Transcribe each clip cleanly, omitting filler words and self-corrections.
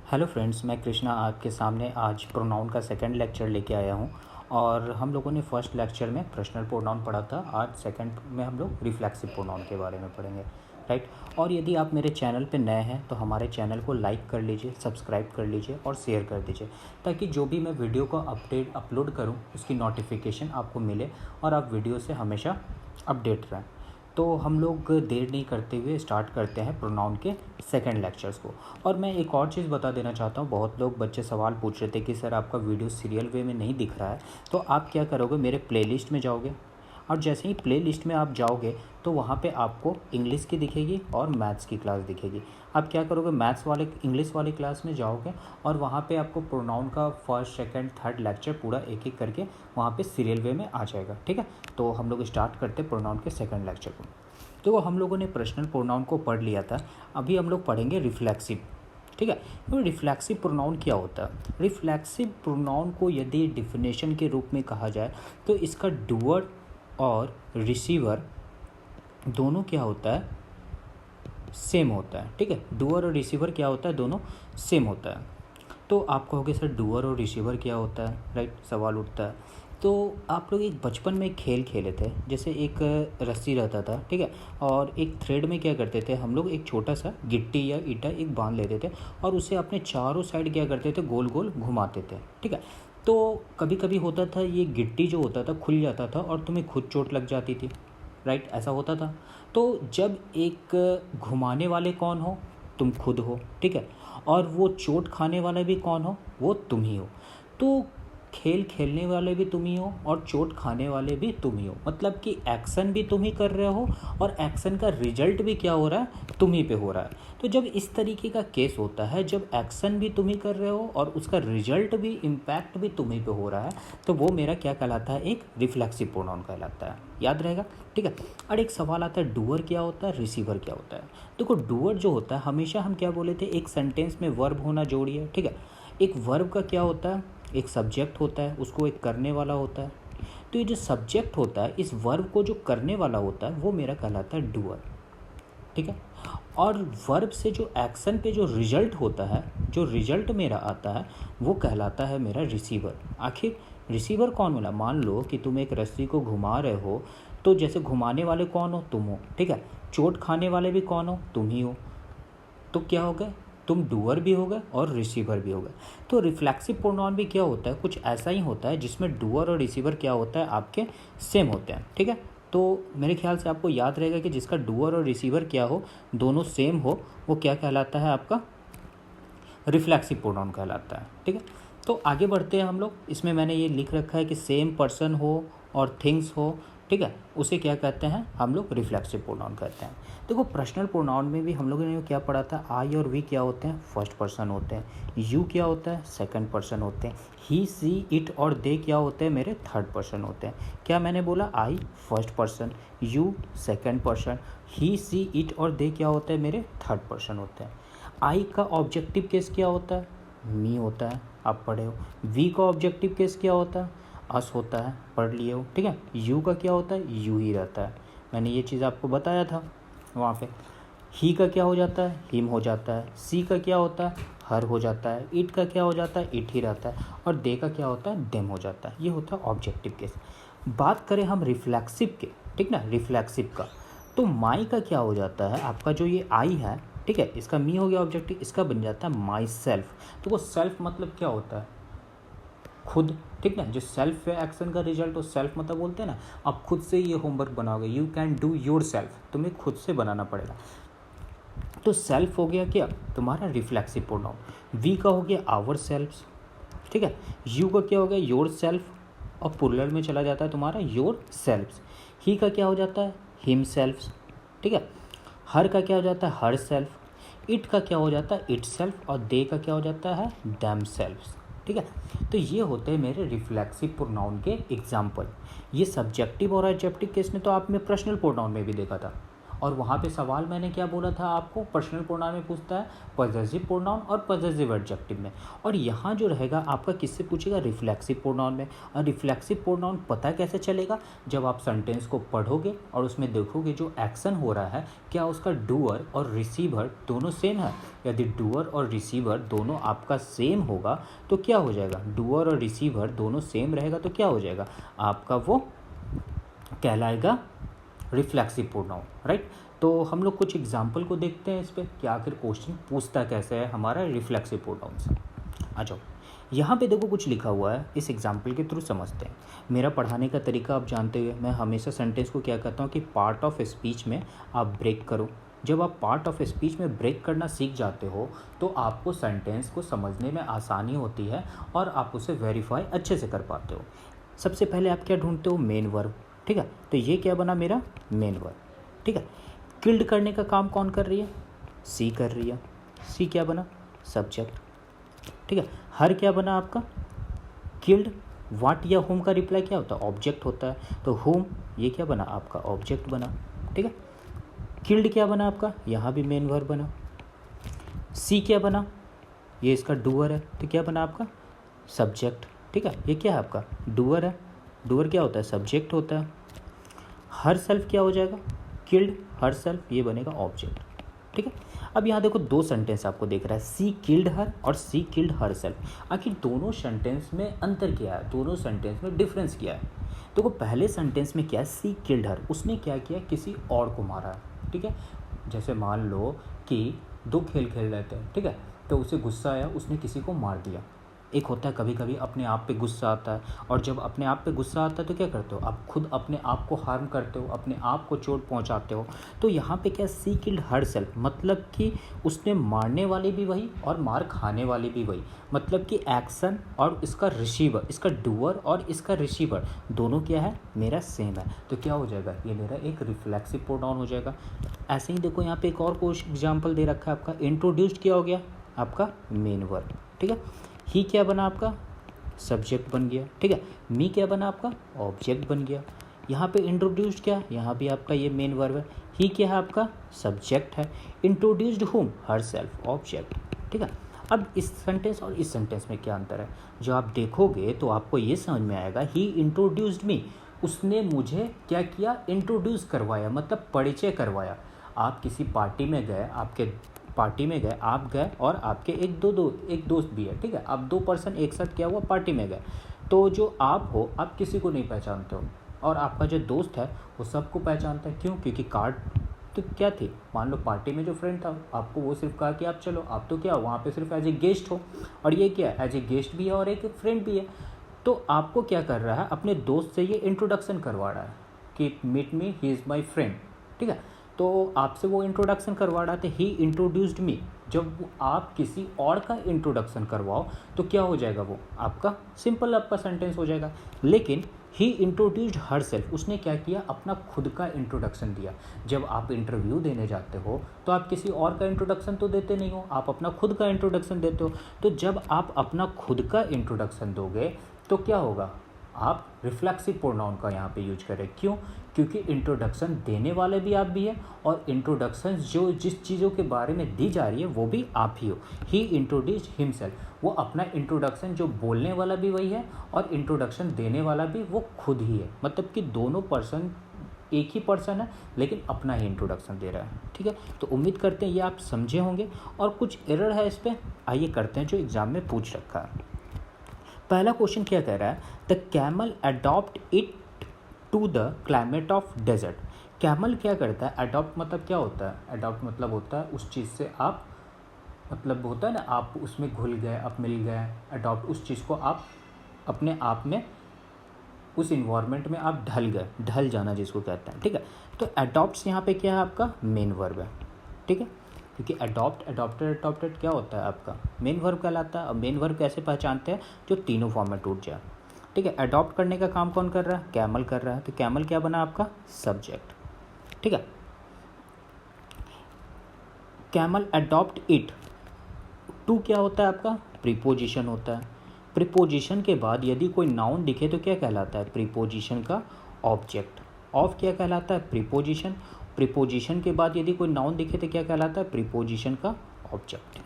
Hello friends, मैं कृष्णा आपके सामने आज प्रोनाउन का सेकंड लेक्चर लेके आया हूँ। और हम लोगों ने फर्स्ट लेक्चर में पर्सनल प्रोनाउन पढ़ा था। आज सेकंड में हम लोग रिफ्लेक्सिव प्रोनाउन के बारे में पढ़ेंगे, राइट। और यदि आप मेरे चैनल पे नए हैं तो हमारे चैनल को लाइक कर लीजिए, सब्सक्राइब कर लीजिए और शेयर कर दीजिए, ताकि जो भी मैं वीडियो को अपलोड करूँ उसकी नोटिफिकेशन आपको मिले और आप वीडियो से हमेशा अपडेट रहें। तो हम लोग देर नहीं करते हुए स्टार्ट करते हैं प्रोनाउन के सेकंड लेक्चर्स को। और मैं एक और चीज़ बता देना चाहता हूँ, बहुत लोग बच्चे सवाल पूछ रहे थे कि सर आपका वीडियो सीरियल वे में नहीं दिख रहा है। तो आप क्या करोगे, मेरे प्लेलिस्ट में जाओगे और जैसे ही प्लेलिस्ट में आप जाओगे तो वहाँ पे आपको इंग्लिश की दिखेगी और मैथ्स की क्लास दिखेगी। आप क्या करोगे, इंग्लिश वाले क्लास में जाओगे और वहाँ पे आपको प्रोनाउन का फर्स्ट सेकंड थर्ड लेक्चर पूरा एक एक करके वहाँ पे सीरियल वे में आ जाएगा, ठीक है। तो हम लोग स्टार्ट करते प्रोनाउन के सेकंड लेक्चर को। तो हम लोगों ने पर्सनल प्रोनाउन को पढ़ लिया था। अभी हम लोग पढ़ेंगे रिफ्लेक्सिव, ठीक है। तो रिफ्लेक्सिव प्रोनाउन क्या होता है? रिफ्लेक्सिव प्रोनाउन को यदि डिफिनेशन के रूप में कहा जाए तो इसका डूअर और रिसीवर दोनों क्या होता है, सेम होता है, ठीक है। डूअर और रिसीवर क्या होता है, दोनों सेम होता है। तो आप कहोगे सर डूअर और रिसीवर क्या होता है, राइट, सवाल उठता है। तो आप लोग एक बचपन में एक खेल खेले थे, जैसे एक रस्सी रहता था, ठीक है। और एक थ्रेड में क्या करते थे हम लोग, एक छोटा सा गिट्टी या ईंटा एक बांध लेते थे और उसे अपने चारों साइड क्या करते थे, गोल गोल घुमाते थे, ठीक है। तो कभी कभी होता था ये गिट्टी जो होता था खुल जाता था और तुम्हें खुद चोट लग जाती थी, राइट, ऐसा होता था। तो जब एक घुमाने वाले कौन हो, तुम खुद हो, ठीक है। और वो चोट खाने वाला भी कौन हो, वो तुम ही हो। तो खेल खेलने वाले भी तुम ही हो और चोट खाने वाले भी तुम ही हो, मतलब कि एक्शन भी तुम ही कर रहे हो और एक्शन का रिजल्ट भी क्या हो रहा है, तुम ही पे हो रहा है। तो जब इस तरीके का केस होता है, जब एक्शन भी तुम ही कर रहे हो और उसका रिजल्ट भी, इम्पैक्ट भी तुम ही पे हो रहा है, तो वो मेरा क्या कहलाता है, एक रिफ्लेक्सिव प्रोनाउन कहलाता है। याद रहेगा, ठीक है। और एक सवाल आता है, डूअर क्या होता है, रिसीवर क्या होता है। देखो, डूअर जो होता है, हमेशा हम क्या बोले थे, एक सेंटेंस में वर्ब होना जरूरी है, ठीक है। एक वर्ब का क्या होता है, एक सब्जेक्ट होता है, उसको एक करने वाला होता है। तो ये जो सब्जेक्ट होता है, इस वर्ब को जो करने वाला होता है, वो मेरा कहलाता है डूअर, ठीक है। और वर्ब से जो एक्शन पे जो रिजल्ट होता है, जो रिजल्ट मेरा आता है, वो कहलाता है मेरा रिसीवर। आखिर रिसीवर कौन बोला, मान लो कि तुम एक रस्सी को घुमा रहे हो, तो जैसे घुमाने वाले कौन हो, तुम हो, ठीक है। चोट खाने वाले भी कौन हो, तुम ही हो। तो क्या हो गए, तुम डूअर भी हो गए और रिसीवर भी हो गए। तो रिफ्लेक्सिव प्रोनाउन भी क्या होता है, कुछ ऐसा ही होता है जिसमें डूअर और रिसीवर क्या होता है, आपके सेम होते हैं, ठीक है। तो मेरे ख्याल से आपको याद रहेगा कि जिसका डूअर और रिसीवर क्या हो, दोनों सेम हो, वो क्या कहलाता है, आपका रिफ्लेक्सिव प्रोनाउन कहलाता है, ठीक है। तो आगे बढ़ते हैं हम लोग। इसमें मैंने ये लिख रखा है कि सेम पर्सन हो और थिंग्स हो, ठीक है, उसे क्या कहते हैं हम लोग, रिफ्लेक्सिव प्रोनाउन कहते हैं। देखो, पर्सनल प्रोनाउन में भी हम लोगों ने क्या पढ़ा था, आई और वी क्या होते हैं, फर्स्ट पर्सन होते हैं। यू क्या होता है, सेकंड पर्सन होते हैं। ही, सी, इट और दे क्या होते हैं, मेरे थर्ड पर्सन होते हैं। क्या मैंने बोला, I first person, you second person, he, she, it और दे क्या होते हैं, मेरे थर्ड पर्सन होते हैं। आई का ऑब्जेक्टिव केस क्या होता है, मी होता है, आप पढ़े हो। वी का ऑब्जेक्टिव केस क्या होता है, अस होता है, पढ़ लिए हो, ठीक है। यू का क्या होता है, यू ही रहता है, मैंने ये चीज़ आपको बताया था वहाँ पे। ही का क्या हो जाता है, हिम हो जाता है। सी का क्या होता है, हर हो जाता है। इट का क्या हो जाता है, इट ही रहता है। और दे का क्या होता है, देम हो जाता है। ये होता है ऑब्जेक्टिव केस। बात करें हम रिफ्लेक्सिव के, ठीक ना, रिफ्लेक्सिव का, तो माई का क्या हो जाता है, आपका जो ये आई है, ठीक है, इसका मी हो गया ऑब्जेक्टिव, इसका बन जाता है माई सेल्फ। तो वो सेल्फ मतलब क्या होता है, खुद, ठीक ना। जो सेल्फ एक्शन का रिजल्ट हो, सेल्फ मतलब बोलते हैं ना, आप खुद से ये होमवर्क बनाओगे, you can do your self, तुम्हें खुद से बनाना पड़ेगा। तो सेल्फ हो गया क्या, तुम्हारा रिफ्लेक्सिव प्रोनाउन। वी का हो गया आवर सेल्फ्स, ठीक है। यू का क्या हो गया, योर सेल्फ, और प्लूरल में चला जाता है तुम्हारा योर सेल्फ्स। ही का क्या हो जाता है, हिम सेल्फ्स, ठीक है। हर का क्या हो जाता है, हर सेल्फ। इट का क्या हो जाता है, इट सेल्फ। और दे का क्या हो जाता है, दैम सेल्फ्स, ठीक है। तो ये होते हैं मेरे रिफ्लेक्सिव प्रोनाउन के एग्जाम्पल। ये सब्जेक्टिव और एडजेक्टिव केस में तो आपने पर्सनल प्रोनाउन में भी देखा था। और वहाँ पे सवाल मैंने क्या बोला था आपको, पर्सनल प्रोनाउन में पूछता है पॉजेसिव प्रोनाउन और पॉजेसिव एडजेक्टिव में, और यहाँ जो रहेगा आपका किससे पूछेगा, रिफ्लेक्सिव प्रोनाउन में। और रिफ्लेक्सिव प्रोनाउन पता कैसे चलेगा, जब आप सेंटेंस को पढ़ोगे और उसमें देखोगे जो एक्शन हो रहा है क्या उसका डूअर और रिसीवर दोनों सेम है। यदि डूअर और रिसीवर दोनों आपका सेम होगा तो क्या हो जाएगा, डूअर और रिसीवर दोनों सेम रहेगा तो क्या हो जाएगा, आपका वो कहलाएगा रिफ्लेक्सिव प्रोनाउन, राइट। तो हम लोग कुछ एग्जाम्पल को देखते हैं इस पर कि आखिर क्वेश्चन पूछता कैसे है हमारा रिफ्लेक्सिव प्रोनाउन से। आ जाओ, यहाँ पे देखो कुछ लिखा हुआ है, इस एग्जाम्पल के थ्रू समझते हैं। मेरा पढ़ाने का तरीका आप जानते हुए मैं हमेशा सेंटेंस को क्या कहता हूँ कि पार्ट ऑफ स्पीच में आप ब्रेक करो। जब आप पार्ट ऑफ स्पीच में ब्रेक करना सीख जाते हो तो आपको सेंटेंस को समझने में आसानी होती है और आप उसे वेरीफाई अच्छे से कर पाते हो। सबसे पहले आप क्या ढूंढते हो, मेन वर्ब, ठीक है। तो ये क्या बना मेरा मेन वर्ब, ठीक है। किल्ड करने का काम कौन कर रही है, सी कर रही है, सी क्या बना, सब्जेक्ट, ठीक है। हर क्या बना आपका, किल्ड। वाट या होम का रिप्लाई क्या होता है, ऑब्जेक्ट होता है, तो होम ये क्या बना आपका ऑब्जेक्ट बना, ठीक है। किल्ड क्या बना आपका, यहाँ भी मेन वर्ब बना। सी क्या बना, ये इसका डूअर है तो क्या बना आपका सब्जेक्ट, ठीक है। ये क्या है आपका डूअर है, डूअर क्या होता है, सब्जेक्ट होता है। हर सेल्फ क्या हो जाएगा, किल्ड, हर सेल्फ ये बनेगा ऑब्जेक्ट, ठीक है। अब यहाँ देखो दो सेंटेंस आपको देख रहा है, सी किल्ड हर और सी किल्ड हर सेल्फ। आखिर दोनों सेंटेंस में अंतर क्या है, दोनों सेंटेंस में डिफरेंस क्या है। देखो पहले सेंटेंस में क्या है, सी किल्ड हर, उसने क्या किया, किसी और को मारा है, ठीक है। जैसे मान लो कि दो खेल खेल रहे थे, ठीक है, तो उसे गुस्सा आया, उसने किसी को मार दिया। एक होता है कभी कभी अपने आप पे गुस्सा आता है, और जब अपने आप पे गुस्सा आता है तो क्या करते हो, आप खुद अपने आप को हार्म करते हो, अपने आप को चोट पहुंचाते हो। तो यहाँ पे क्या, सी किल्ड हर सेल्फ, मतलब कि उसने मारने वाले भी वही और मार खाने वाले भी वही, मतलब कि एक्शन और इसका रिसीवर, इसका डूअर और इसका रिसीवर दोनों क्या है, मेरा सेम है। तो क्या हो जाएगा, ये मेरा एक रिफ्लेक्सिव प्रोनाउन हो जाएगा। ऐसे ही देखो यहाँ पे एक और कुछ एग्जाम्पल दे रखा है आपका, इंट्रोड्यूस्ड क्या हो गया आपका मेन वर्ब, ठीक है। ही क्या बना आपका सब्जेक्ट बन गया, ठीक है। मी क्या बना आपका ऑब्जेक्ट बन गया। यहाँ पे इंट्रोड्यूस्ड क्या, यहाँ भी आपका ये मेन वर्ब है। ही क्या है आपका सब्जेक्ट है। Introduced home, her self object, ठीक है। अब इस सेंटेंस और इस सेंटेंस में क्या अंतर है, जो आप देखोगे तो आपको ये समझ में आएगा, ही इंट्रोड्यूस्ड मी, उसने मुझे क्या किया, इंट्रोड्यूस करवाया, मतलब परिचय करवाया। आप किसी पार्टी में गए, आपके पार्टी में गए, आप गए और आपके एक दोस्त भी है, ठीक है। आप दो पर्सन एक साथ क्या हुआ, पार्टी में गए, तो जो आप हो आप किसी को नहीं पहचानते हो, और आपका जो दोस्त है वो सबको पहचानता है। क्यों, क्योंकि कार्ड तो क्या थी, मान लो पार्टी में जो फ्रेंड था आपको वो सिर्फ कहा कि आप चलो, आप तो क्या वहाँ पे सिर्फ एज ए गेस्ट हो, और ये क्या एज ए गेस्ट भी है और एक फ्रेंड भी है। तो आपको क्या कर रहा है, अपने दोस्त से ये इंट्रोडक्शन करवा रहा है कि meet me, he is my friend, ठीक है। तो आपसे वो इंट्रोडक्शन करवा रहा था, ही इंट्रोड्यूस्ड मी। जब आप किसी और का इंट्रोडक्शन करवाओ तो क्या हो जाएगा, वो आपका सिंपल आपका सेंटेंस हो जाएगा। लेकिन ही इंट्रोड्यूस्ड हर सेल्फ, उसने क्या किया, अपना खुद का इंट्रोडक्शन दिया। जब आप इंटरव्यू देने जाते हो तो आप किसी और का इंट्रोडक्शन तो देते नहीं हो, आप अपना खुद का इंट्रोडक्शन देते हो। तो जब आप अपना खुद का इंट्रोडक्शन दोगे तो क्या होगा, आप रिफ्लेक्सिव प्रोनाउन का यहाँ पे यूज करें। क्यों, क्योंकि इंट्रोडक्शन देने वाले भी आप भी है, और इंट्रोडक्शन जो जिस चीज़ों के बारे में दी जा रही है वो भी आप ही हो। ही इंट्रोड्यूस्ड हिमसेल्फ, वो अपना इंट्रोडक्शन, जो बोलने वाला भी वही है और इंट्रोडक्शन देने वाला भी वो खुद ही है, मतलब कि दोनों पर्सन एक ही पर्सन है लेकिन अपना ही इंट्रोडक्शन दे रहा है, ठीक है। तो उम्मीद करते हैं ये आप समझे होंगे, और कुछ एरर है इस पर, आइए करते हैं जो एग्ज़ाम में पूछ रखा है। पहला क्वेश्चन क्या कह रहा है, the camel adopt it to the climate of desert. Camel क्या करता है, अडॉप्ट मतलब क्या होता है, अडॉप्ट मतलब होता है उस चीज़ से आप, मतलब होता है ना, आप उसमें घुल गए, आप मिल गए। अडॉप्ट उस चीज़ को आप अपने आप में, उस इन्वायरमेंट में आप ढल गए, ढल जाना जिसको कहते हैं, ठीक है। तो अडॉप्ट्स यहाँ पे क्या है आपका मेन वर्ब है, ठीक है, क्योंकि अडॉप्ट, अडॉप्टेड, अडॉप्टेड क्या होता है आपका मेन वर्ब कहलाता है। और मेन वर्ब कैसे पहचानते हैं, जो तीनों फॉर्म में टूट जाए, ठीक है। अडॉप्ट करने का काम कौन कर रहा है, कैमल कर रहा है, तो कैमल क्या बना आपका सब्जेक्ट, ठीक है। कैमल अडॉप्ट इट, टू क्या होता है आपका प्रीपोजिशन होता है। प्रीपोजिशन के बाद यदि कोई नाउन दिखे तो क्या कहलाता है, प्रीपोजिशन का ऑब्जेक्ट। ऑफ क्या कहलाता है, प्रीपोजिशन। प्रीपोजिशन के बाद यदि कोई नाउन दिखे तो क्या कहलाता है, प्रीपोजिशन का ऑब्जेक्ट है।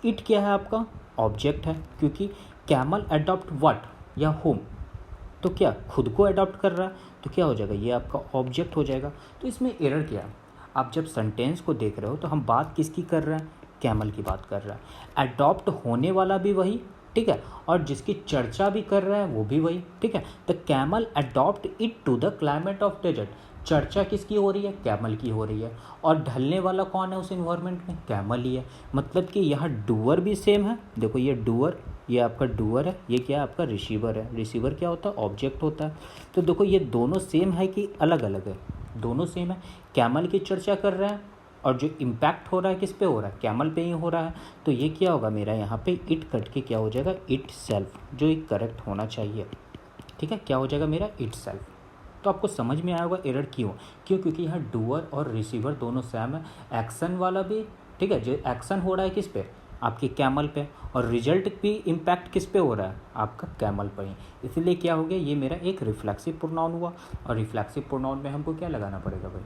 इट क्या है आपका, ऑब्जेक्ट है, क्योंकि कैमल अडॉप्ट व्हाट, या होम, तो क्या खुद को अडॉप्ट कर रहा है, तो क्या हो जाएगा, ये आपका ऑब्जेक्ट हो जाएगा। तो इसमें एरर क्या है, आप जब सेंटेंस को देख रहे हो तो हम बात किसकी कर रहे हैं, कैमल की बात कर रहा है। अडॉप्ट होने वाला भी वही, ठीक है, और जिसकी चर्चा भी कर रहा है वो भी वही, ठीक है। The camel adopt it to the climate of desert, चर्चा किसकी हो रही है, कैमल की हो रही है, और ढलने वाला कौन है उस इन्वायरमेंट में, कैमल ही है। मतलब कि यहाँ डूअर भी सेम है, देखो ये डूअर, ये आपका डूअर है, ये क्या है आपका रिसीवर है। रिसीवर क्या होता है, ऑब्जेक्ट होता है। तो देखो ये दोनों सेम है कि अलग अलग है, दोनों सेम है। कैमल की चर्चा कर रहा है और जो इम्पैक्ट हो रहा है किस पे हो रहा है, कैमल पे ही हो रहा है। तो ये क्या होगा मेरा यहाँ पे इट कट के क्या हो जाएगा, इट सेल्फ, जो एक करेक्ट होना चाहिए, ठीक है, क्या हो जाएगा मेरा इट सेल्फ। तो आपको समझ में आया होगा एरर क्यों, क्योंकि यहाँ डूअर और रिसीवर दोनों सेम है। एक्शन वाला भी, ठीक है, जो एक्शन हो रहा है किस पे, आपकी कैमल पे, और रिजल्ट भी इम्पैक्ट किस पे हो रहा है, आपका कैमल पर ही। इसलिए क्या हो गया, ये मेरा एक रिफ्लेक्सिव प्रोनाउन हुआ। और रिफ्लेक्सिव प्रोनाउन में हमको क्या लगाना पड़ेगा भाई,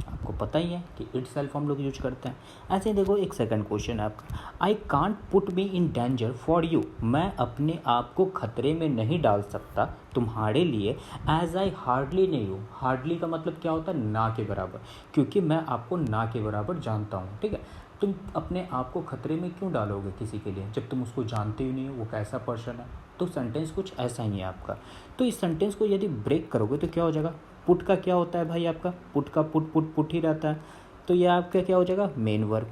आपको पता ही है कि इट सेल्फ हम लोग यूज करते हैं। ऐसे देखो एक सेकंड क्वेश्चन है आपका, I can't put me in danger for you, मैं अपने आप को खतरे में नहीं डाल सकता तुम्हारे लिए, एज आई हार्डली नहीं हूँ। हार्डली का मतलब क्या होता है, ना के बराबर, क्योंकि मैं आपको ना के बराबर जानता हूँ, ठीक है। तुम अपने आप को खतरे में क्यों डालोगे किसी के लिए जब तुम उसको जानते ही नहीं हो वो कैसा पर्सन है। तो सेंटेंस कुछ ऐसा ही है आपका। तो इस सेंटेंस को यदि ब्रेक करोगे तो क्या हो जाएगा, पुट का क्या होता है भाई आपका, पुट का पुट ही रहता है। तो यह आपका क्या हो जाएगा, मेन वर्ब।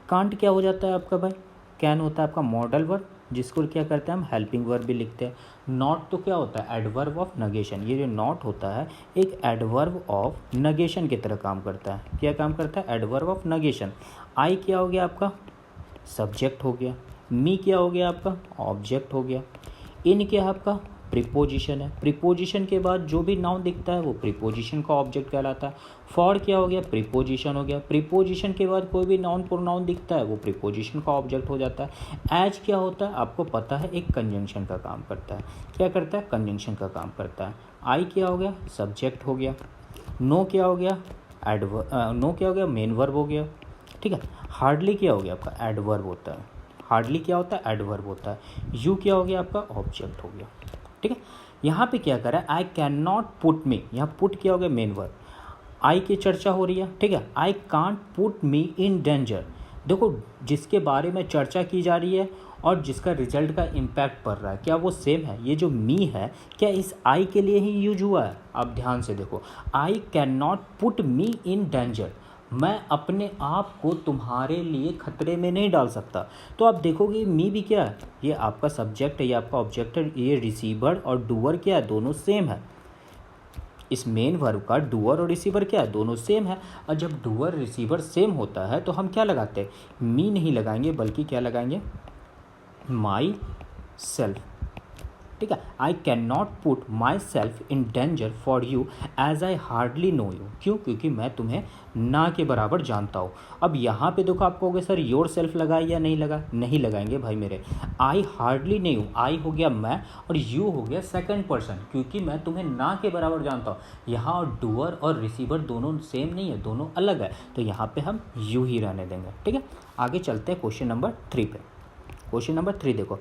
कांट क्या हो जाता है आपका भाई, कैन होता है आपका मॉडल वर्ब, जिसको क्या करते हैं हम हेल्पिंग वर्ब भी लिखते हैं। नॉट तो क्या होता है, एडवर्ब ऑफ नगेशन। ये जो नॉट होता है एक एडवर्ब ऑफ नगेशन की तरह काम करता है। क्या काम करता है, एडवर्ब ऑफ नगेशन। आई क्या हो गया आपका, सब्जेक्ट हो गया। मी क्या हो गया आपका, ऑब्जेक्ट हो गया। इन क्या है आपका, प्रीपोजिशन है। प्रीपोजिशन के बाद जो भी नाउन दिखता है वो प्रीपोजिशन का ऑब्जेक्ट कहलाता है। फॉर क्या हो गया, प्रीपोजिशन हो गया। प्रीपोजिशन के बाद कोई भी नाउन प्रोनाउन दिखता है वो प्रीपोजिशन का ऑब्जेक्ट हो जाता है। एज क्या होता है आपको पता है, एक कंजंक्शन का काम करता है। क्या करता है, कंजंक्शन का काम करता है। आई क्या हो गया, सब्जेक्ट हो गया। नो क्या हो गया, नो क्या हो गया, मेन वर्ब हो गया, ठीक है। हार्डली क्या हो गया आपका, एडवर्ब होता है। हार्डली क्या होता है, एडवर्ब होता है। यू क्या हो गया आपका, ऑब्जेक्ट हो गया, ठीक है। यहाँ पे क्या कर रहा है, I can not put me, यहाँ पुट क्या हो गया, मेन वर्ब। आई की चर्चा हो रही है, ठीक है। I can't put me in danger, देखो जिसके बारे में चर्चा की जा रही है और जिसका रिजल्ट का इम्पैक्ट पड़ रहा है क्या वो सेम है। ये जो मी है क्या इस आई के लिए ही यूज हुआ है, आप ध्यान से देखो। आई can not put me in danger, मैं अपने आप को तुम्हारे लिए खतरे में नहीं डाल सकता। तो आप देखोगे मी भी क्या है, ये आपका सब्जेक्ट है, ये आपका ऑब्जेक्ट है, ये रिसीवर और डूअर क्या है, दोनों सेम है। इस मेन वर्ब का डूअर और रिसीवर क्या है, दोनों सेम है। और जब डूअर रिसीवर सेम होता है तो हम क्या लगाते हैं, मी नहीं लगाएंगे बल्कि क्या लगाएंगे, माई सेल्फ, ठीक है। I can not put myself in danger for you as I hardly know you, क्यों, क्योंकि मैं तुम्हें ना के बराबर जानता हूँ। अब यहाँ पे देखो आप कहोगे सर योर सेल्फ लगाए या नहीं लगा, नहीं लगाएंगे भाई मेरे। आई हार्डली नहीं हूँ, आई हो गया मैं और यू हो गया सेकंड पर्सन, क्योंकि मैं तुम्हें ना के बराबर जानता हूँ। यहाँ डूअर और रिसीवर दोनों सेम नहीं है, दोनों अलग है, तो यहाँ पे हम यू ही रहने देंगे, ठीक है। आगे चलते हैं क्वेश्चन नंबर 3 पे। क्वेश्चन नंबर 3 देखो,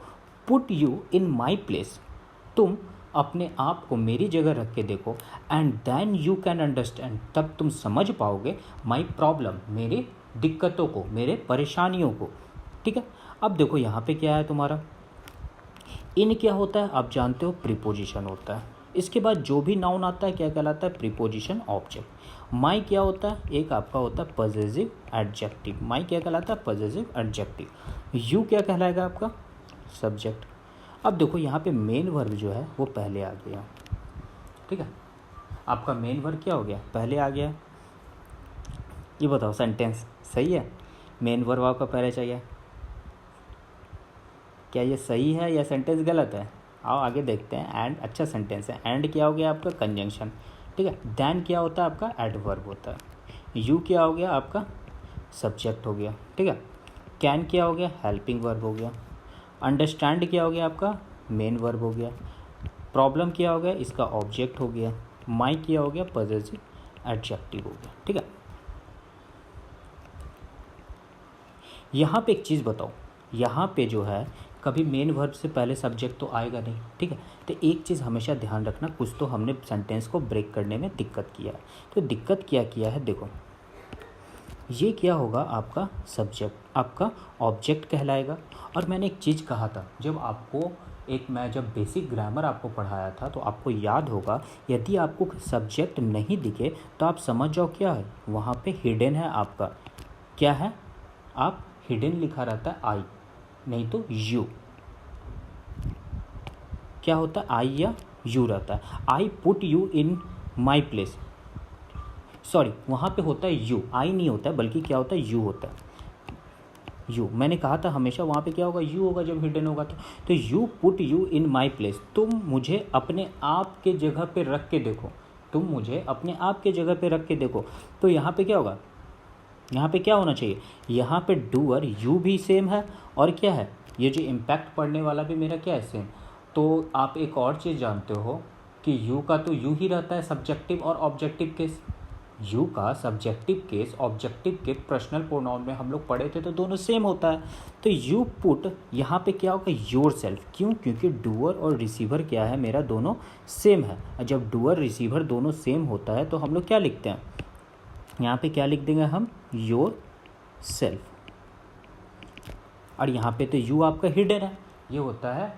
put you in my place, तुम अपने आप को मेरी जगह रख के देखो, and then you can understand, तब तुम समझ पाओगे माई प्रॉब्लम, मेरी दिक्कतों को, मेरे परेशानियों को, ठीक है। अब देखो यहाँ पे क्या है तुम्हारा, इन क्या होता है आप जानते हो, प्रीपोजिशन होता है। इसके बाद जो भी नाउन आता है क्या कहलाता है, प्रीपोजिशन ऑब्जेक्ट। माई क्या होता है, एक आपका होता है पॉजेसिव एडजेक्टिव, माई क्या कहलाता है, पॉजेसिव एडजेक्टिव। यू क्या कहलाएगा आपका, सब्जेक्ट। अब देखो यहाँ पे मेन वर्ब जो है वो पहले आ गया, ठीक है। आपका मेन वर्ब क्या हो गया, पहले आ गया। ये बताओ सेंटेंस सही है, मेन वर्ब आपका पहले चाहिए, क्या ये सही है या सेंटेंस गलत है। आओ आगे देखते हैं। एंड अच्छा सेंटेंस है। एंड क्या हो गया आपका, कंजंक्शन, ठीक है। देन क्या होता है आपका, एडवर्ब होता है। यू क्या हो गया आपका, सब्जेक्ट हो गया, ठीक है। कैन क्या हो गया, हेल्पिंग वर्ब हो गया। अंडरस्टैंड क्या हो गया आपका, मेन वर्ब हो गया। प्रॉब्लम क्या हो गया, इसका ऑब्जेक्ट हो गया। माई क्या हो गया, पॉजेसिव एडजेक्टिव हो गया। ठीक है, यहाँ पे एक चीज़ बताओ, यहाँ पे जो है कभी मेन वर्ब से पहले सब्जेक्ट तो आएगा नहीं। ठीक है, तो एक चीज़ हमेशा ध्यान रखना, कुछ तो हमने सेंटेंस को ब्रेक करने में दिक्कत किया है। तो दिक्कत क्या किया है, देखो ये क्या होगा, आपका सब्जेक्ट आपका ऑब्जेक्ट कहलाएगा। और मैंने एक चीज़ कहा था, जब आपको मैं जब बेसिक ग्रामर आपको पढ़ाया था तो आपको याद होगा, यदि आपको सब्जेक्ट नहीं दिखे तो आप समझ जाओ क्या है, वहाँ पे हिडन है आपका, क्या है, आप हिडन लिखा रहता है आई, नहीं तो यू, क्या होता है आई या यू रहता है। I put you in my place, sorry वहाँ पे होता है यू, आई नहीं होता है, बल्कि क्या होता है यू होता है, यू। मैंने कहा था हमेशा वहाँ पे क्या होगा, यू होगा जब हिडन होगा तो you put you in my place, तुम मुझे अपने आप के जगह पे रख के देखो, तुम मुझे अपने आप के जगह पे रख के देखो। तो यहाँ पे क्या होगा, यहाँ पे क्या होना चाहिए, यहाँ पे डूअर यू भी सेम है, और क्या है, ये जो इम्पैक्ट पड़ने वाला भी मेरा क्या है, सेम। तो आप एक और चीज़ जानते हो कि यू का तो यू ही रहता है सब्जेक्टिव और ऑब्जेक्टिव केस। यू का सब्जेक्टिव केस ऑब्जेक्टिव के पर्सनल प्रोनाउन में हम लोग पढ़े थे तो दोनों सेम होता है। तो यू पुट यहाँ पे क्या होगा, योर सेल्फ, क्यों, क्योंकि डूअर और रिसीवर क्या है मेरा, दोनों सेम है। जब डूअर रिसीवर दोनों सेम होता है तो हम लोग क्या लिखते हैं, यहाँ पे क्या लिख देंगे हम, योर सेल्फ। और यहाँ पे तो यू आपका हिडन है, ये होता है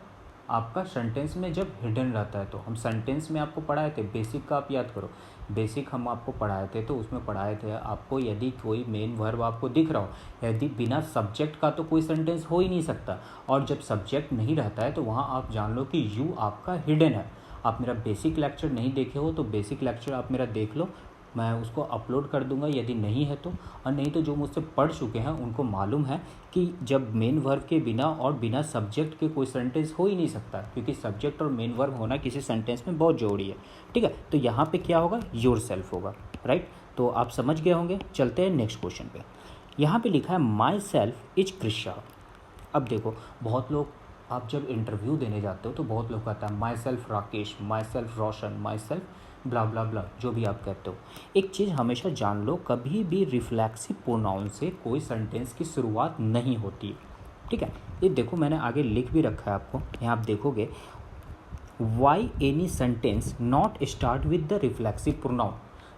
आपका सेंटेंस में जब हिडन रहता है। तो हम सेंटेंस में आपको पढ़ाए थे, बेसिक का आप याद करो, बेसिक हम आपको पढ़ाए थे, तो उसमें पढ़ाए थे आपको, यदि कोई मेन वर्ब आपको दिख रहा हो, यदि बिना सब्जेक्ट का तो कोई सेंटेंस हो ही नहीं सकता, और जब सब्जेक्ट नहीं रहता है तो वहाँ आप जान लो कि यू आपका हिडन है। आप मेरा बेसिक लेक्चर नहीं देखे हो तो बेसिक लेक्चर आप मेरा देख लो, मैं उसको अपलोड कर दूंगा यदि नहीं है तो, और नहीं तो जो मुझसे पढ़ चुके हैं उनको मालूम है कि जब मेन वर्ब के बिना और बिना सब्जेक्ट के कोई सेंटेंस हो ही नहीं सकता, क्योंकि सब्जेक्ट और मेन वर्ब होना किसी सेंटेंस में बहुत ज़रूरी है। ठीक है, तो यहाँ पे क्या होगा, योर सेल्फ होगा, राइट। तो आप समझ गए होंगे। चलते हैं नेक्स्ट क्वेश्चन पे। यहाँ पे लिखा है माई सेल्फ इज कृष्णा। अब देखो, बहुत लोग, आप जब इंटरव्यू देने जाते हो तो बहुत लोग कहता है myself Rakesh, myself Roshan, myself blah blah blah, जो भी आप कहते हो। एक चीज़ हमेशा जान लो, कभी भी रिफ्लेक्सिव प्रोनाउन से कोई सेंटेंस की शुरुआत नहीं होती है। ठीक है, ये देखो मैंने आगे लिख भी रखा है आपको, यहाँ आप देखोगे, why any sentence not start with the reflexive pronoun.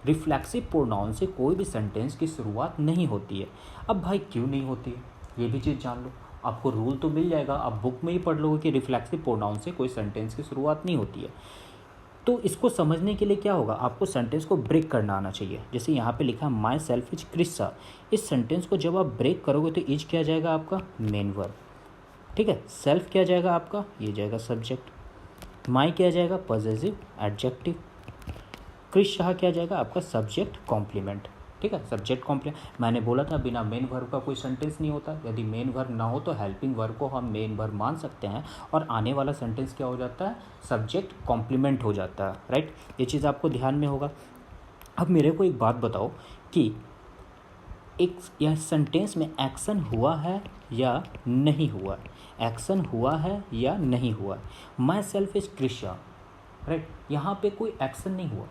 Reflexive pronoun से कोई भी सेंटेंस की शुरुआत नहीं होती है। अब भाई क्यों नहीं होती है, ये भी चीज़ जान लो। आपको रूल तो मिल जाएगा, आप बुक में ही पढ़ लोगे कि रिफ्लेक्सिव प्रोनाउन से कोई सेंटेंस की शुरुआत नहीं होती है। तो इसको समझने के लिए क्या होगा, आपको सेंटेंस को ब्रेक करना आना चाहिए। जैसे यहाँ पे लिखा है माई सेल्फ इज क्रिस्सा, इस सेंटेंस को जब आप ब्रेक करोगे तो इज क्या जाएगा आपका, मेन वर्ब। ठीक है, सेल्फ क्या जाएगा आपका, ये जाएगा सब्जेक्ट, माई क्या जाएगा, पॉजेसिव एडजेक्टिव, क्रिस्सा क्या जाएगा आपका, सब्जेक्ट कॉम्प्लीमेंट। ठीक है, सब्जेक्ट कॉम्प्लीमेंट। मैंने बोला था बिना मेन वर्ब का कोई सेंटेंस नहीं होता, यदि मेन वर्ब ना हो तो हेल्पिंग वर्ब को हम मेन वर्ब मान सकते हैं, और आने वाला सेंटेंस क्या हो जाता है, सब्जेक्ट कॉम्प्लीमेंट हो जाता है, राइट। ये चीज़ आपको ध्यान में होगा। अब मेरे को एक बात बताओ कि एक यह सेंटेंस में एक्शन हुआ है या नहीं हुआ, एक्शन हुआ है या नहीं हुआ। माई सेल्फ इज क्रिस्सा, राइट, यहाँ पे कोई एक्शन नहीं हुआ।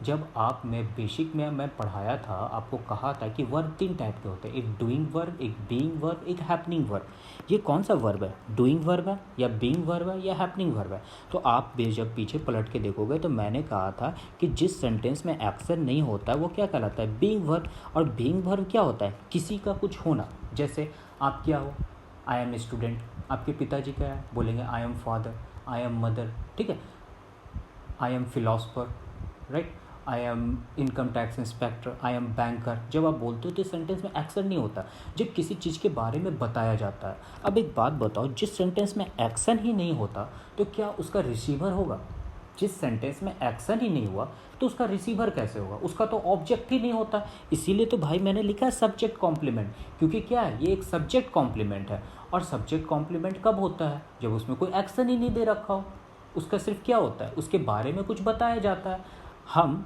जब आप मैं बेसिक में मैं पढ़ाया था, आपको कहा था कि वर्ब 3 टाइप के होते हैं, एक डूइंग वर्ब, एक बीइंग वर्ब, एक हैपनिंग वर्ब। ये कौन सा वर्ब है, डूइंग वर्ब है या बीइंग वर्ब है या हैपनिंग वर्ब है। तो आप जब पीछे पलट के देखोगे तो मैंने कहा था कि जिस सेंटेंस में एक्शन नहीं होता वो क्या कहलाता है, बीइंग वर्ब। और बीइंग वर्ब क्या होता है, किसी का कुछ होना। जैसे आप क्या हो, आई एम स्टूडेंट, आपके पिताजी क्या है, बोलेंगे I am father, I am mother. ठीक है, I am philosopher, right, I am income tax inspector, I am banker. जब आप बोलते हो तो सेंटेंस में एक्शन नहीं होता, जब किसी चीज़ के बारे में बताया जाता है। अब एक बात बताओ, जिस सेंटेंस में एक्शन ही नहीं होता तो क्या उसका रिसीवर होगा। जिस सेंटेंस में एक्शन ही नहीं हुआ तो उसका रिसीवर कैसे होगा, उसका तो ऑब्जेक्ट ही नहीं होता। इसीलिए तो भाई मैंने लिखा है सब्जेक्ट कॉम्प्लीमेंट, क्योंकि क्या है, ये एक सब्जेक्ट कॉम्प्लीमेंट है। और सब्जेक्ट कॉम्प्लीमेंट कब होता है, जब उसमें कोई एक्शन ही नहीं दे रखा हो, उसका सिर्फ क्या होता है, उसके बारे में कुछ बताया जाता है। हम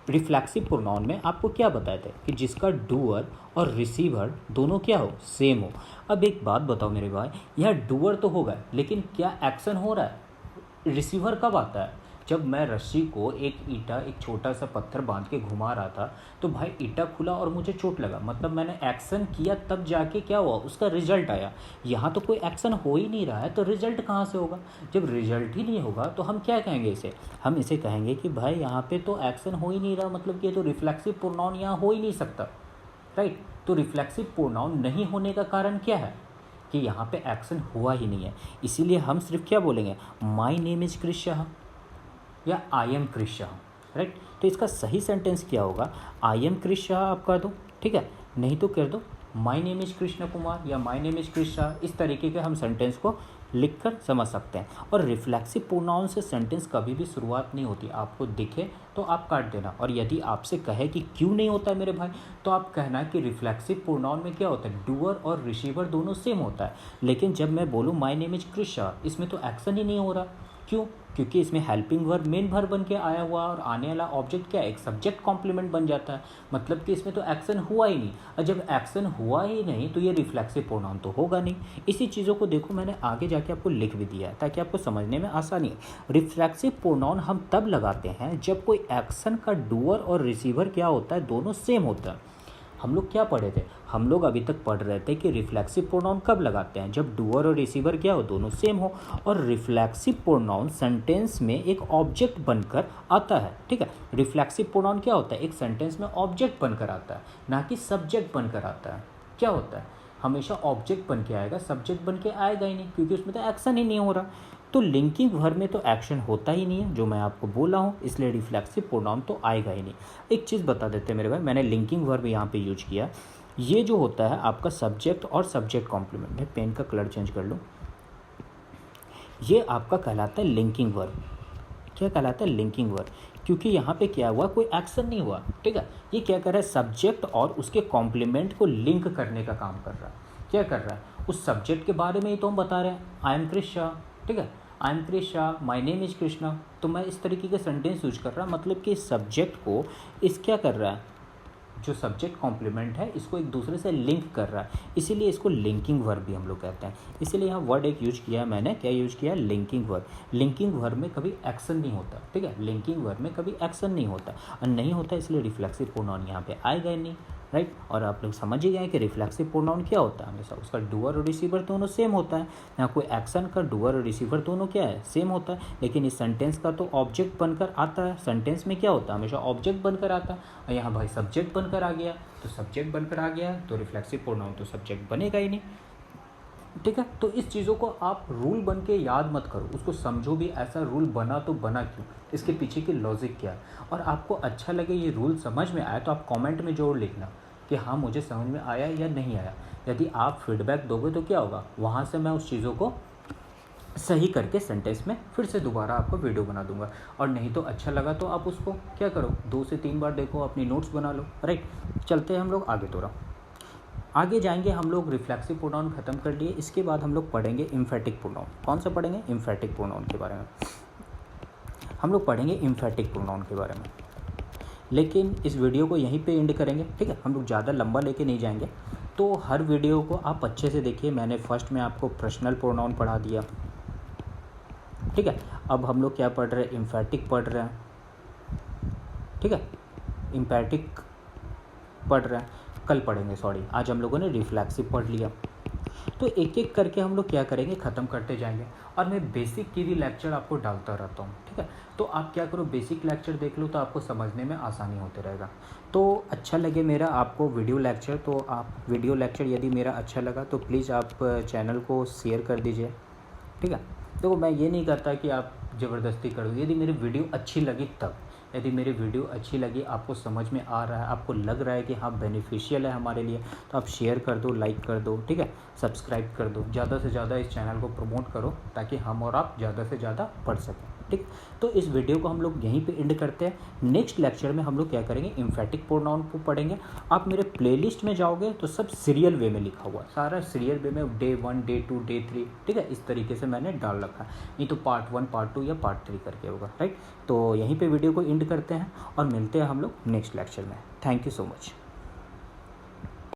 रिफ्लेक्सिव प्रोनाउन में आपको क्या बताए थे कि जिसका डूअर और रिसीवर दोनों क्या हो, सेम हो। अब एक बात बताओ मेरे भाई, यह डूअर तो होगा लेकिन क्या एक्शन हो रहा है, रिसीवर कब आता है, जब मैं रस्सी को एक छोटा सा पत्थर बांध के घुमा रहा था तो भाई ईंटा खुला और मुझे चोट लगा, मतलब मैंने एक्शन किया तब जाके क्या हुआ, उसका रिजल्ट आया। यहाँ तो कोई एक्शन हो ही नहीं रहा है तो रिजल्ट कहाँ से होगा। जब रिजल्ट ही नहीं होगा तो हम क्या कहेंगे इसे, हम इसे कहेंगे कि भाई यहाँ पे तो एक्शन हो ही नहीं रहा, मतलब कि ये तो रिफ्लेक्सिव प्रोनाउन यहाँ हो ही नहीं सकता, राइट। तो रिफ्लेक्सिव प्रोनाउन नहीं होने का कारण क्या है कि यहाँ पे एक्शन हुआ ही नहीं है। इसीलिए हम सिर्फ क्या बोलेंगे, my name is Krish Shah या I am Krish Shah, right. तो इसका सही सेंटेंस क्या होगा, आई एम क्रिश शाह आप कर दो, ठीक है, नहीं तो कर दो my name is Krishna Kumar या my name is Krish Shah. इस तरीके के हम सेंटेंस को लिखकर समझ सकते हैं। और रिफ्लेक्सिव प्रोनाउन से सेंटेंस कभी भी शुरुआत नहीं होती, आपको दिखे तो आप काट देना। और यदि आपसे कहे कि क्यों नहीं होता है मेरे भाई, तो आप कहना कि रिफ्लेक्सिव प्रोनाउन में क्या होता है, डूअर और रिसीवर दोनों सेम होता है। लेकिन जब मैं बोलूँ माई नेम इज कृष्णा, इसमें तो एक्शन ही नहीं हो रहा। क्यों, क्योंकि इसमें हेल्पिंग वर्ब मेन वर्ब बन के आया हुआ और आने वाला ऑब्जेक्ट क्या है, एक सब्जेक्ट कॉम्प्लीमेंट बन जाता है, मतलब कि इसमें तो एक्शन हुआ ही नहीं। और जब एक्शन हुआ ही नहीं तो ये रिफ्लेक्सिव प्रोनाउन तो होगा नहीं। इसी चीज़ों को देखो मैंने आगे जाके आपको लिख भी दिया है ताकि आपको समझने में आसानी है। रिफ्लेक्सिव प्रोनाउन हम तब लगाते हैं जब कोई एक्शन का डूअर और रिसीवर क्या होता है, दोनों सेम होता है। हम लोग क्या पढ़े थे, हम लोग अभी तक पढ़ रहे थे कि रिफ्लेक्सिव प्रोनाउन कब लगाते हैं, जब डूअर और रिसीवर क्या हो, दोनों सेम हो। और रिफ्लेक्सिव प्रोनाउन सेंटेंस में एक ऑब्जेक्ट बनकर आता है, ठीक है। रिफ्लेक्सिव प्रोनाउन क्या होता है, एक सेंटेंस में ऑब्जेक्ट बनकर आता है, ना कि सब्जेक्ट बनकर आता है। क्या होता है, हमेशा ऑब्जेक्ट बन के आएगा, सब्जेक्ट बन के आएगा ही नहीं, क्योंकि उसमें तो एक्शन ही नहीं हो रहा। तो लिंकिंग वर्ब में तो एक्शन होता ही नहीं है, जो मैं आपको बोला हूँ, इसलिए रिफ्लेक्सिव प्रोनाउन तो आएगा ही नहीं। एक चीज़ बता देते हैं मेरे भाई, मैंने लिंकिंग वर्ब यहाँ पे यूज किया। ये जो होता है आपका सब्जेक्ट और सब्जेक्ट कॉम्प्लीमेंट, मैं पेन का कलर चेंज कर लूँ, ये आपका कहलाता है लिंकिंग वर्ब। क्या कहलाता है, लिंकिंग वर्ब, क्योंकि यहाँ पे क्या हुआ, कोई एक्शन नहीं हुआ, ठीक है। ये क्या कर रहा है, सब्जेक्ट और उसके कॉम्प्लीमेंट को लिंक करने का काम कर रहा है। क्या कर रहा है, उस सब्जेक्ट के बारे में ही तो हम बता रहे हैं, आई एम कृष्णा, ठीक है, I am Krishna, my name is Krishna. तो मैं इस तरीके के सेंटेंस यूज कर रहा, मतलब कि सब्जेक्ट को इस क्या कर रहा है, जो सब्जेक्ट कॉम्प्लीमेंट है इसको एक दूसरे से लिंक कर रहा है, इसीलिए इसको लिंकिंग वर्ब भी हम लोग कहते हैं। इसीलिए यहाँ वर्ड एक यूज किया है मैंने, क्या यूज किया, लिंकिंग वर्ब। लिंकिंग वर्ब में कभी एक्शन नहीं होता, ठीक है, लिंकिंग वर्ब में कभी एक्शन नहीं होता, और नहीं होता इसलिए रिफ्लेक्सिव प्रोनाउन यहाँ पे आएगा ही नहीं, राइट। और आप लोग समझ ही गए कि रिफ्लेक्सिव प्रोनाउन क्या होता है, हमेशा उसका डूअर और रिसीवर दोनों सेम होता है। यहाँ कोई एक्शन का डूअर और रिसीवर दोनों क्या है, सेम होता है। लेकिन इस सेंटेंस का तो ऑब्जेक्ट बनकर आता है, सेंटेंस में क्या होता है, हमेशा ऑब्जेक्ट बनकर आता है। और यहाँ भाई सब्जेक्ट बनकर आ गया, तो सब्जेक्ट बनकर आ गया तो रिफ्लेक्सिव प्रोनाउन तो सब्जेक्ट बनेगा ही नहीं, ठीक है। तो इस चीज़ों को आप रूल बन के याद मत करो, उसको समझो भी, ऐसा रूल बना तो बना क्यों, इसके पीछे की लॉजिक क्या है। और आपको अच्छा लगे, ये रूल समझ में आए, तो आप कमेंट में जरूर लिखना कि हाँ मुझे समझ में आया या नहीं आया। यदि आप फीडबैक दोगे तो क्या होगा, वहाँ से मैं उस चीज़ों को सही करके सेंटेंस में फिर से दोबारा आपको वीडियो बना दूंगा। और नहीं तो अच्छा लगा तो आप उसको क्या करो, 2 से 3 बार देखो, अपनी नोट्स बना लो, राइट। चलते हैं हम लोग आगे, थोड़ा आगे जाएंगे हम लोग। रिफ्लेक्सिव प्रोनाउन खत्म कर लिए, इसके बाद हम लोग पढ़ेंगे एम्फेटिक प्रोनाउन। कौन सा पढ़ेंगे, एम्फेटिक प्रोनाउन के बारे में हम लोग पढ़ेंगे, एम्फेटिक प्रोनाउन के बारे में। लेकिन इस वीडियो को यहीं पे एंड करेंगे, ठीक है, हम लोग ज़्यादा लंबा लेके नहीं जाएंगे। तो हर वीडियो को आप अच्छे से देखिए। मैंने फर्स्ट में आपको पर्सनल प्रोनाउन पढ़ा दिया, ठीक है। अब हम लोग क्या पढ़ रहे हैं, एम्फेटिक पढ़ रहे हैं, ठीक है, एम्फेटिक पढ़ रहे हैं, कल पढ़ेंगे, सॉरी, आज हम लोगों ने रिफ्लेक्सिव पढ़ लिया। तो एक एक करके हम लोग क्या करेंगे, ख़त्म करते जाएंगे। और मैं बेसिक की भी लेक्चर आपको डालता रहता हूँ, ठीक है। तो आप क्या करो, बेसिक लेक्चर देख लो तो आपको समझने में आसानी होते रहेगा। तो अच्छा लगे मेरा आपको वीडियो लेक्चर, तो आप वीडियो लेक्चर यदि मेरा अच्छा लगा तो प्लीज़ आप चैनल को शेयर कर दीजिए, ठीक है। तो मैं ये नहीं करता कि आप ज़बरदस्ती करो, यदि मेरी वीडियो अच्छी लगी तब। यदि मेरी वीडियो अच्छी लगी, आपको समझ में आ रहा है, आपको लग रहा है कि हाँ बेनिफिशियल है हमारे लिए, तो आप शेयर कर दो, लाइक कर दो, ठीक है, सब्सक्राइब कर दो। ज़्यादा से ज़्यादा इस चैनल को प्रमोट करो ताकि हम और आप ज़्यादा से ज़्यादा पढ़ सकें, ठीक। तो इस वीडियो को हम लोग यहीं पे एंड करते हैं। नेक्स्ट लेक्चर में हम लोग क्या करेंगे, एम्फेटिक प्रोनाउन को पढ़ेंगे। आप मेरे प्लेलिस्ट में जाओगे तो सब सीरियल वे में लिखा हुआ है, सारा सीरियल वे में, डे 1, डे 2, डे 3, ठीक है, इस तरीके से मैंने डाल रखा है। नहीं तो पार्ट 1, पार्ट 2 या पार्ट 3 करके होगा, राइट। तो यहीं पर वीडियो को एंड करते हैं और मिलते हैं हम लोग नेक्स्ट लेक्चर में। Thank you so much.